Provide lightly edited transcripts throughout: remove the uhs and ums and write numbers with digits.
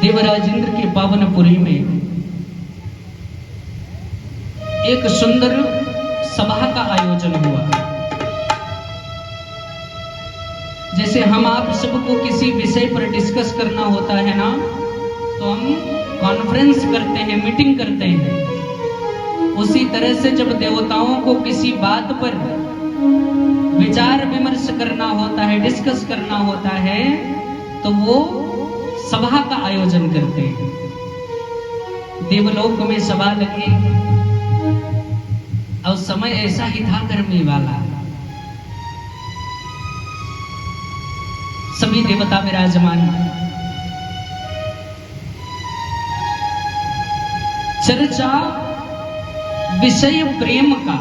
देवराज इंद्र के पावनपुरी में एक सुंदर सभा का आयोजन हुआ। जैसे हम आप सबको किसी विषय पर डिस्कस करना होता है ना, तो हम कॉन्फ्रेंस करते हैं, मीटिंग करते हैं। उसी तरह से जब देवताओं को किसी बात पर विचार विमर्श करना होता है, डिस्कस करना होता है, तो वो सभा का आयोजन करते हैं। देवलोक में सभा लगी और समय ऐसा ही था गर्मी वाला। सभी देवता विराजमान, चर्चा विषय प्रेम का।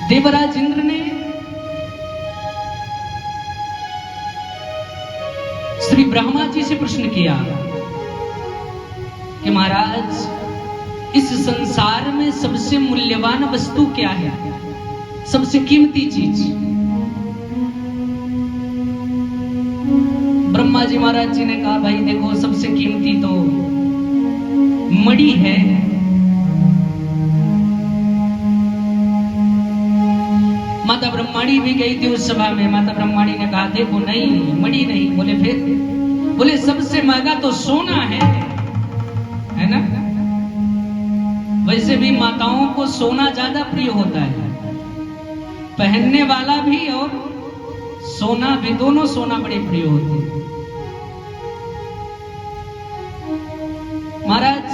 देवराज इंद्र ने श्री ब्रह्मा जी से प्रश्न किया कि महाराज, इस संसार में सबसे मूल्यवान वस्तु क्या है, सबसे कीमती चीज? ब्रह्मा जी महाराज जी ने कहा, भाई देखो, सबसे कीमती तो मणि है। माता ब्रह्माणी भी गई थी उस सभा में। माता ब्रह्माणी ने कहा, देखो नहीं, मणि नहीं। बोले फिर? बोले सबसे महंगा तो सोना है ना। वैसे भी माताओं को सोना ज्यादा प्रिय होता है, पहनने वाला भी और सोना भी, दोनों सोना बड़े प्रिय होते हैं। महाराज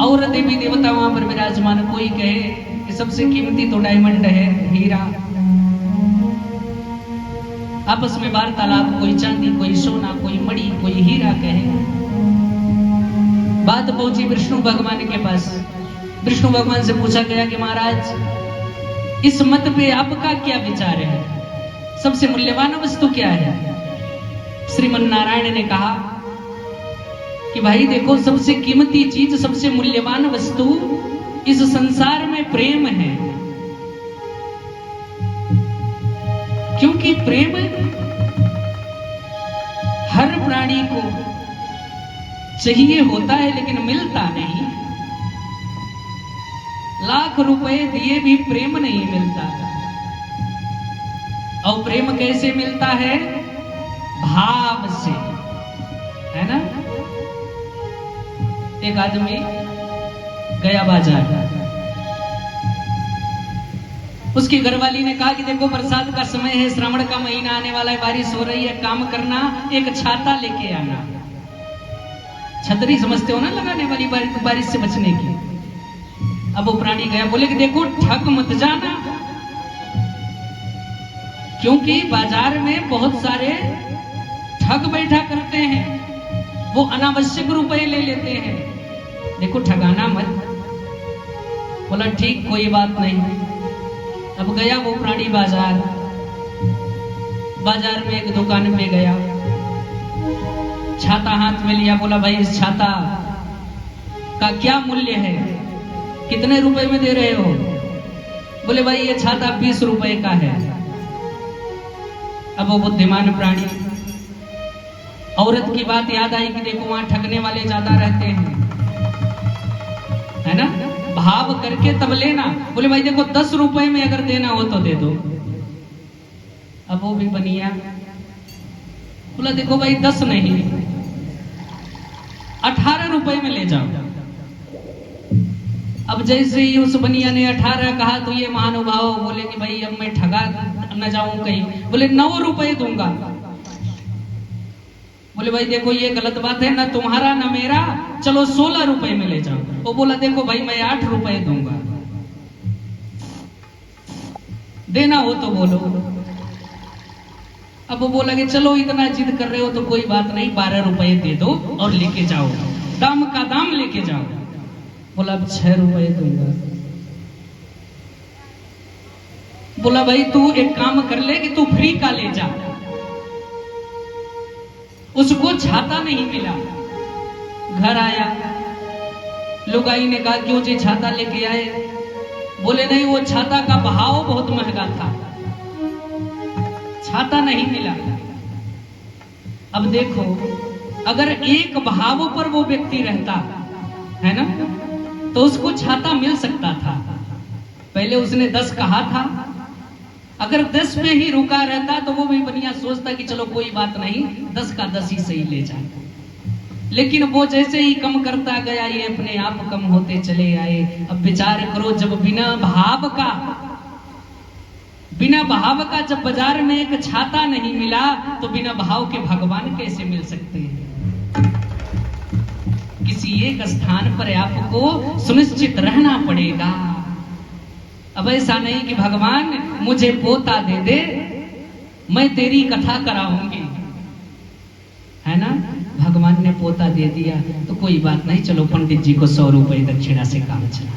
और देवी देवता वहां पर विराजमान, कोई कहे कि सबसे कीमती तो डायमंड है, हीरा। आपस में वार्तालाप, कोई चांदी, कोई सोना, कोई मणि, कोई हीरा कहे। बात पहुंची विष्णु भगवान के पास। विष्णु भगवान से पूछा गया कि महाराज, इस मत पे आपका क्या विचार है, सबसे मूल्यवान वस्तु क्या है? श्रीमन नारायण ने कहा कि भाई देखो, सबसे कीमती चीज, सबसे मूल्यवान वस्तु इस संसार में प्रेम है। क्योंकि प्रेम हर प्राणी को चाहिए होता है, लेकिन मिलता नहीं। लाख रुपए दिए भी प्रेम नहीं मिलता। और प्रेम कैसे मिलता है? भाव से, है ना। एक आदमी गया बाजार, उसकी घरवाली ने कहा कि देखो, बरसात का समय है, श्रावण का महीना आने वाला है, बारिश हो रही है, काम करना, एक छाता लेके आना। छतरी समझते हो ना, लगाने वाली बारिश से बचने की। अब वो प्राणी गया, बोले कि देखो, ठग मत जाना, क्योंकि बाजार में बहुत सारे ठग बैठा करते हैं, वो अनावश्यक रुपए ले लेते हैं, देखो ठगाना मत। बोला ठीक, कोई बात नहीं। अब गया वो प्राणी बाजार में एक दुकान पे गया, छाता हाथ में लिया। बोला भाई, इस छाता का क्या मूल्य है, कितने रुपए में दे रहे हो? बोले भाई, ये छाता 20 रुपए का है। अब वो बुद्धिमान प्राणी, औरत की बात याद आई कि देखो, वहां ठगने वाले ज्यादा रहते हैं, है ना। भाव करके तब लेना। बोले भाई देखो, 10 रुपए में अगर देना हो तो दे दो। अब वो भी बनिया, बोला देखो भाई, 10 नहीं, 18 रुपए में ले जाओ। अब जैसे ही उस बनिया ने 18 कहा, तो ये महानुभाव बोले कि भाई, अब मैं ठगा न जाऊं कहीं। बोले 9 रुपए दूंगा। बोले भाई देखो, ये गलत बात है, ना तुम्हारा ना मेरा, चलो 16 रुपए में ले जाओ। वो बोला देखो भाई, मैं 8 रुपए दूंगा, देना हो तो बोलो। अब वो बोला कि चलो, इतना जिद कर रहे हो तो कोई बात नहीं, 12 रुपए दे दो और लेके जाओ, दाम का दाम लेके जाओ। बोला अब 6 रुपए दूंगा। बोला भाई, तू एक काम कर ले कि तू फ्री का ले जा। उसको छाता नहीं मिला। घर आया, लुगाई ने कहा क्यों जी छाता लेके आए? बोले नहीं, वो छाता का भाव बहुत महंगा था, छाता नहीं मिला। अब देखो, अगर एक भाव पर वो व्यक्ति रहता है ना, तो उसको छाता मिल सकता था। पहले उसने 10 कहा था, अगर 10 पे ही रुका रहता तो वो भी बढ़िया सोचता कि चलो कोई बात नहीं, 10 का 10 ही सही ले जाए। लेकिन वो जैसे ही कम करता गया, ये अपने आप कम होते चले आए। अब विचार करो, जब बिना भाव का जब बाजार में एक छाता नहीं मिला, तो बिना भाव के भगवान कैसे मिल सकते हैं? किसी एक स्थान पर आपको सुनिश्चित रहना पड़ेगा। अब ऐसा नहीं कि भगवान मुझे पोता दे दे, मैं तेरी कथा कराऊंगी, है ना। भगवान ने पोता दे दिया तो कोई बात नहीं, चलो पंडित जी को 100 रुपए दक्षिणा से काम चला।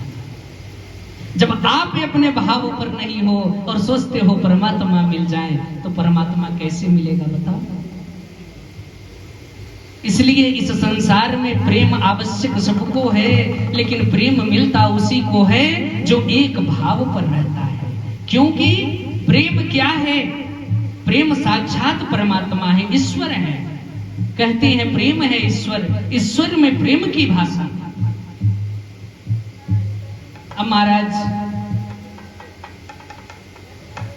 जब आप अपने भाव पर नहीं हो और सोचते हो परमात्मा मिल जाए, तो परमात्मा कैसे मिलेगा बताओ। इसलिए इस संसार में प्रेम आवश्यक सबको है, लेकिन प्रेम मिलता उसी को है जो एक भाव पर रहता है। क्योंकि प्रेम क्या है? प्रेम साक्षात परमात्मा है, ईश्वर है। कहते हैं प्रेम है ईश्वर, ईश्वर में प्रेम की भाषा। अब महाराज,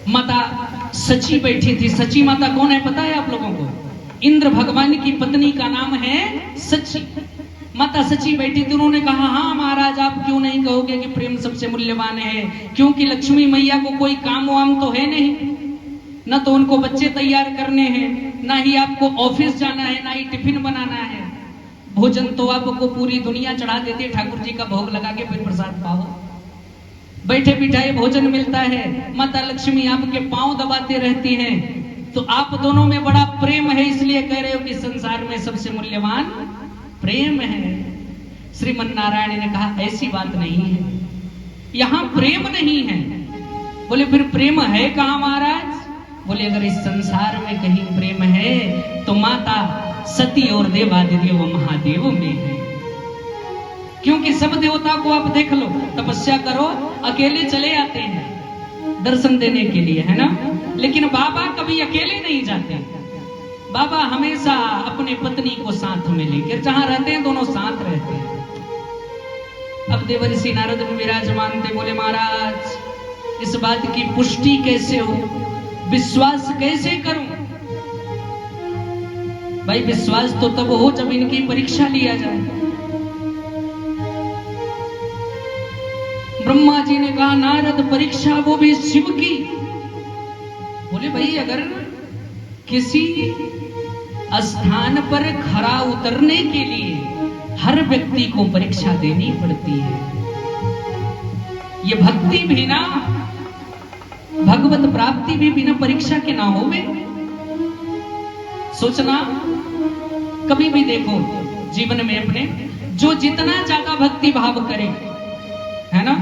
माता सची बैठी थी। सची माता कौन है पता है आप लोगों को? इंद्र भगवान की पत्नी का नाम है सची। माता सची बैठी थी। उन्होंने कहा, हाँ महाराज, आप क्यों नहीं कहोगे कि प्रेम सबसे मूल्यवान है? क्योंकि लक्ष्मी मैया को कोई काम वाम तो है नहीं, ना तो उनको बच्चे तैयार करने हैं, ना ही आपको ऑफिस जाना है, ना ही टिफिन बनाना है। भोजन तो आपको पूरी दुनिया चढ़ा देती है, ठाकुर जी का भोग लगा के फिर प्रसाद पाओ। बैठे बिठाए भोजन मिलता है। माता लक्ष्मी आपके पांव दबाते रहती हैं। तो आप दोनों में बड़ा प्रेम है, इसलिए कह रहे हो कि संसार में सबसे मूल्यवान प्रेम है। श्रीमन नारायण ने कहा, ऐसी बात नहीं है, यहां प्रेम नहीं है। बोले फिर प्रेम है कहां महाराज? बोले अगर इस संसार में कहीं प्रेम है तो माता सती और देवादिदेव महादेव में है। क्योंकि सब देवता को आप देख लो, तपस्या करो, अकेले चले आते हैं दर्शन देने के लिए, है ना। लेकिन बाबा कभी अकेले नहीं जाते। बाबा हमेशा अपने पत्नी को साथ में लेकर जहां रहते हैं, दोनों साथ रहते हैं। अब देवर्षि नारद विराजमान थे। बोले महाराज, इस बात की पुष्टि कैसे हो, विश्वास कैसे करूं? भाई विश्वास तो तब हो जब इनकी परीक्षा लिया जाए। ब्रह्मा जी ने कहा, नारद परीक्षा वो भी शिव की। बोले भाई, अगर किसी स्थान पर खरा उतरने के लिए हर व्यक्ति को परीक्षा देनी पड़ती है। ये भक्ति भी ना, भगवत प्राप्ति भी बिना परीक्षा के ना होवे। सोचना, कभी भी देखो जीवन में अपने, जो जितना ज्यादा भक्ति भाव करे, है ना,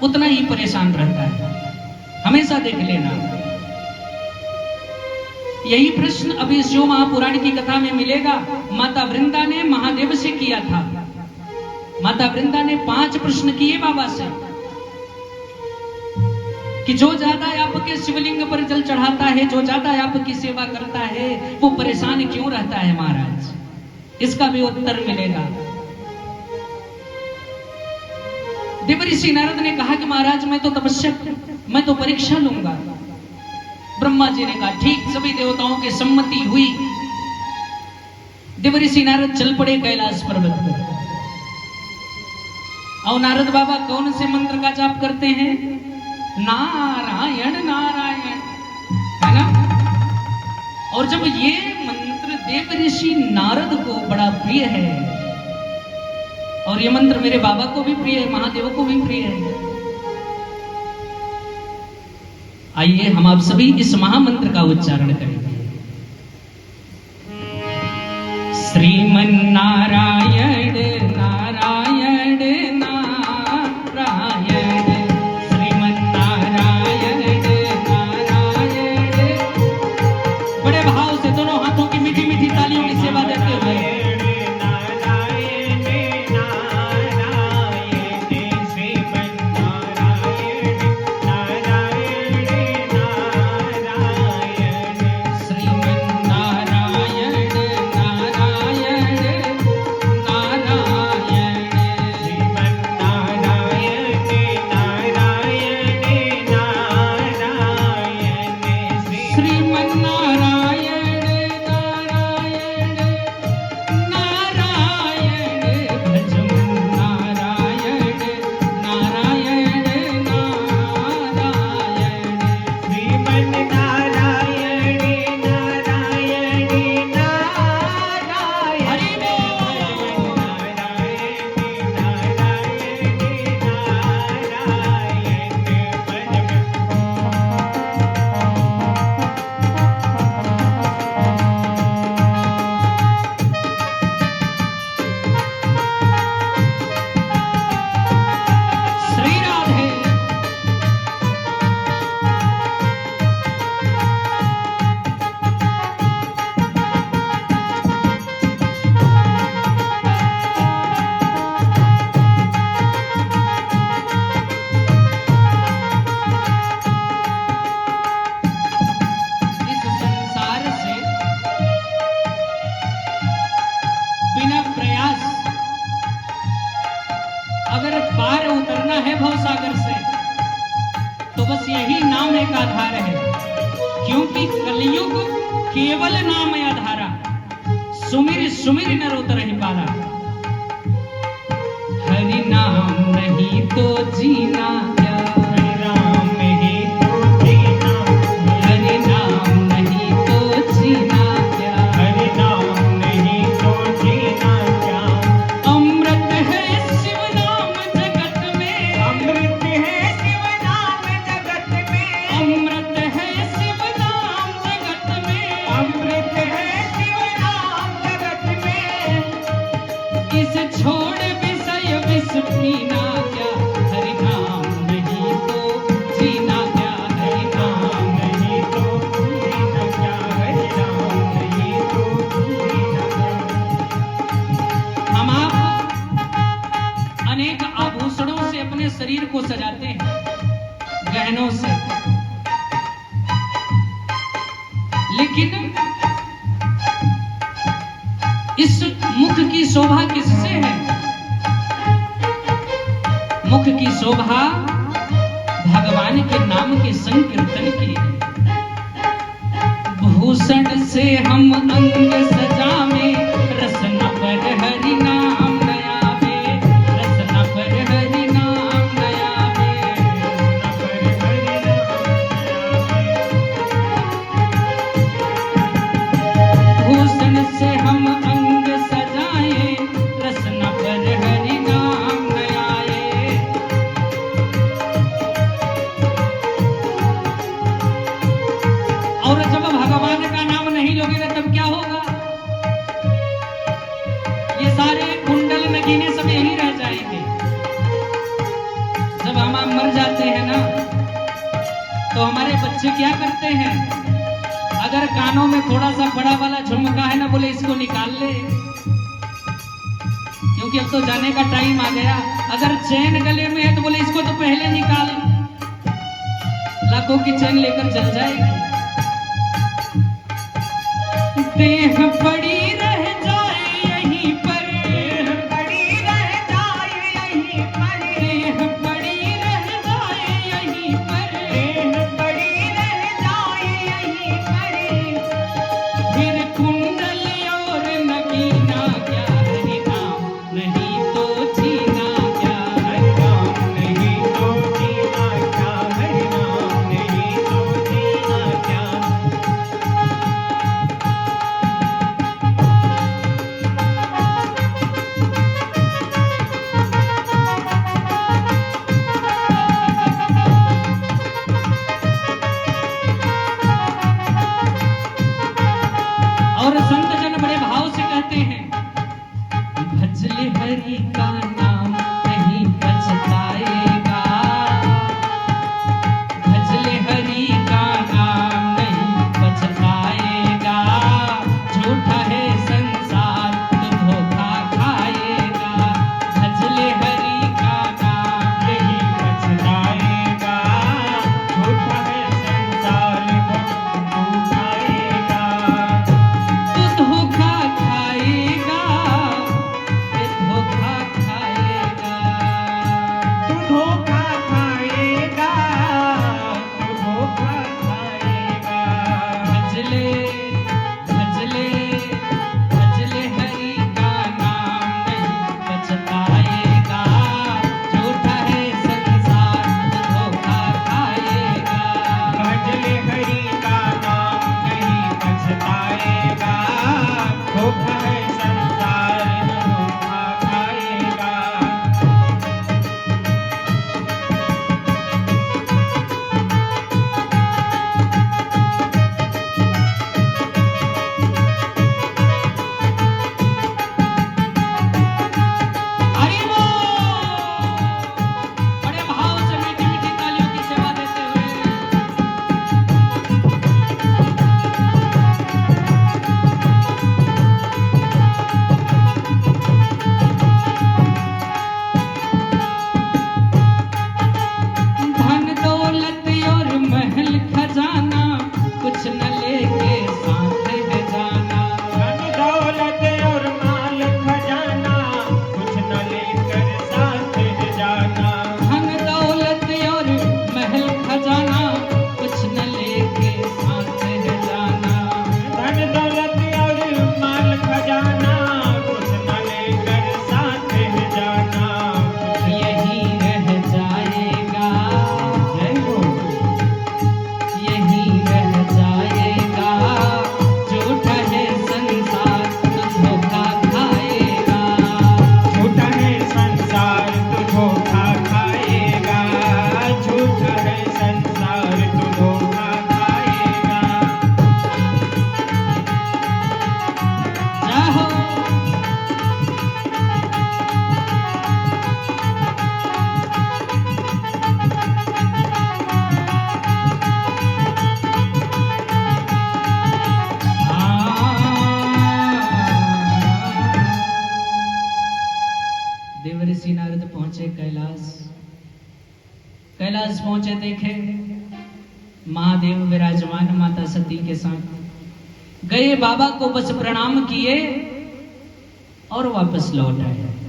उतना ही परेशान रहता है। हमेशा देख लेना। यही प्रश्न अभी शिव महापुराण की कथा में मिलेगा। माता वृंदा ने महादेव से किया था। माता वृंदा ने 5 प्रश्न किए बाबा से कि जो ज्यादा आपके शिवलिंग पर जल चढ़ाता है, जो ज्यादा आपकी सेवा करता है, वो परेशान क्यों रहता है महाराज? इसका भी उत्तर मिलेगा। देवर्षि नारद ने कहा कि महाराज, मैं तो तपस्या, मैं तो परीक्षा लूंगा। ब्रह्मा जी ने कहा ठीक। सभी देवताओं की सम्मति हुई। देवर्षि नारद चल पड़े कैलाश पर्वत पर। और नारद बाबा कौन से मंत्र का जाप करते हैं? नारायण नारायण, है ना। और जब ये मंत्र देवर्षि नारद को बड़ा प्रिय है, और ये मंत्र मेरे बाबा को भी प्रिय है, महादेव को भी प्रिय है, आइए हम आप सभी इस महामंत्र का उच्चारण करेंगे। श्रीमन नारायण नारायण नारायण, श्रीमन नारायण नारायण। बड़े भाव से दोनों हाथों की मीठी मीठी तालियों की सेवा देते हुए श्रीमन नारायण नारायण नारायण भजम नारायण नारायण नारायण श्रीमन नारायण नारायण नारायण हरि बोल नारायण नारायण नारायण श्री राधे इस संसार से बिना प्रयास अगर पार उतरना है भवसागर से तो बस यही नाम एक आधार है, क्योंकि कलयुग केवल नाम आधारा, सुमिर सुमिर नर उतर ही पारा। हरि नाम नहीं तो जीना क्या, हरि राम नहीं तो जीना हरि नाम नहीं तो जीना क्या, हरि नाम नहीं तो जीना क्या अमृत है शिव नाम जगत में, अमृत है शिव नाम जगत में अमृत है शिव नाम जगत में, अमृत है शिव नाम जगत में इस छोड़ विषय विष पीना क्या, हरि नाम नहीं तो जीना क्या, हरि नाम नहीं तो जीना क्या हरि राम नहीं तो जीना क्या हम आप अनेक आभूषणों से अपने शरीर को सजाते हैं, गहनों से, लेकिन इस मुख की शोभा किससे है? मुख की शोभा भगवान के नाम के संकीर्तन की है। भूषण से हम अंग सजावे, रसना पर हरि नाम नयावे, रसना पर हरि नाम नयावे। भूषण से हम अंग सजाए, रसना पर हरि नाम नयाए। और जब भगवान का नाम नहीं लोगे ना तब क्या होगा? ये सारे कुंडल नगीने सब यहीं रह जाएंगे। जब हम मर जाते हैं ना तो हमारे बच्चे क्या करते हैं? अगर कानों में थोड़ा सा बड़ा वाला झुमका है ना, बोले इसको निकाल ले, क्योंकि अब तो जाने का टाइम आ गया। अगर चैन गले में है तो बोले इसको तो पहले निकाल, लाखों की चैन लेकर चल जाएगी। देह पड़ी रह जाए यहीं पर, देह पड़ी रह जाए यहीं पर देह पड़ी रह जाए यहीं पर, देह पड़ी रह जाए यहीं पर फिर कुंडल और नगीना क्या, हरि नाम नहीं तो जीना क्या, हरि राम नहीं तो जीना क्या हरि राम नहीं तो जीना क्या देवर्षि नारद पहुंचे कैलाश। कैलाश पहुंचे, देखे महादेव विराजमान माता सती के साथ। गए बाबा को बस प्रणाम किए और वापस लौट आए।